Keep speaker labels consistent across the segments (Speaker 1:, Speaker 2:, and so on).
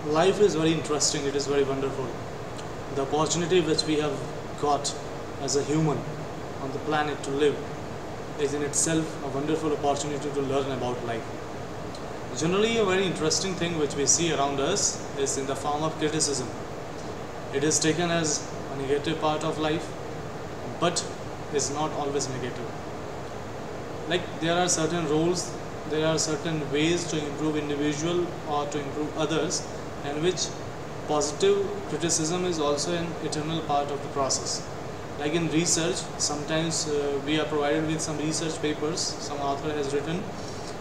Speaker 1: Life is very interesting, it is very wonderful. The opportunity which we have got as a human on the planet to live is in itself a wonderful opportunity to learn about life. Generally, a very interesting thing which we see around us is in the form of criticism. It is taken as a negative part of life, but is not always negative. Like there are certain roles, there are certain ways to improve individual or to improve others, and which positive criticism is also an eternal part of the process. Like in research, sometimes we are provided with some research papers some author has written,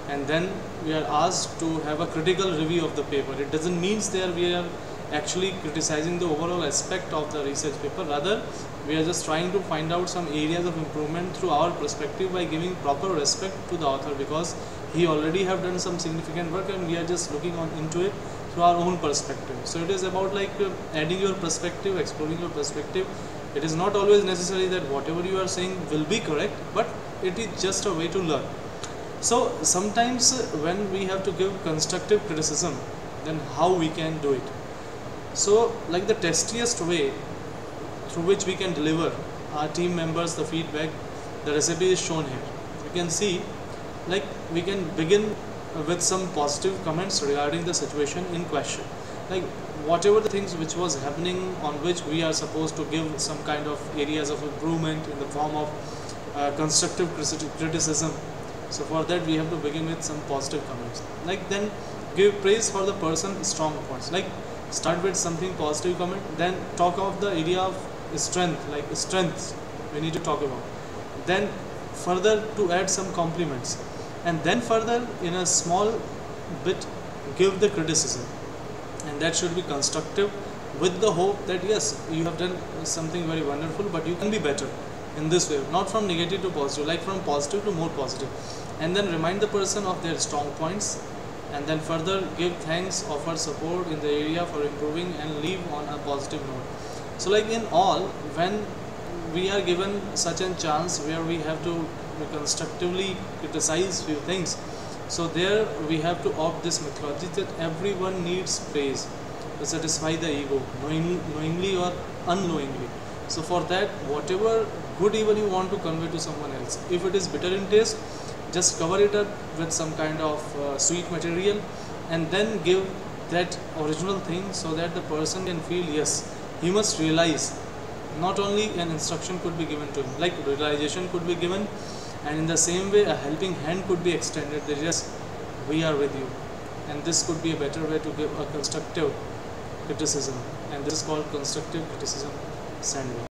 Speaker 1: and then we are asked to have a critical review of the paper. It doesn't mean that we are actually criticizing the overall aspect of the research paper, rather we are just trying to find out some areas of improvement through our perspective by giving proper respect to the author, because he already have done some significant work and we are just looking into it through our own perspective. So it is about like adding your perspective, exploring your perspective. It is not always necessary that whatever you are saying will be correct, but it is just a way to learn. So sometimes when we have to give constructive criticism, then how we can do it? So like the tastiest way through which we can deliver our team members the feedback, the recipe is shown here. You can see, like we can begin with some positive comments regarding the situation in question. Like whatever the things which was happening, on which we are supposed to give some kind of areas of improvement in the form of constructive criticism. So for that we have to begin with some positive comments. Like then give praise for the person's strong points. Like start with something positive comment, then talk of the area of strength, like strengths we need to talk about. Then further to add some compliments, and then further in a small bit give the criticism, and that should be constructive with the hope that yes, you have done something very wonderful, but you can be better in this way, not from negative to positive, like from positive to more positive. And then remind the person of their strong points, and then further give thanks, offer support in the area for improving, and leave on a positive note. So like in all, when we are given such a chance where we have to constructively criticize few things, so there we have to opt this methodology that everyone needs praise to satisfy the ego, knowingly or unknowingly. So for that, whatever good even you want to convey to someone else, if it is bitter in taste, just cover it up with some kind of sweet material, and then give that original thing so that the person can feel, yes, he must realize. Not only an instruction could be given to him, like realization could be given, and in the same way a helping hand could be extended that yes, we are with you. And this could be a better way to give a constructive criticism, and this is called constructive criticism sandwich.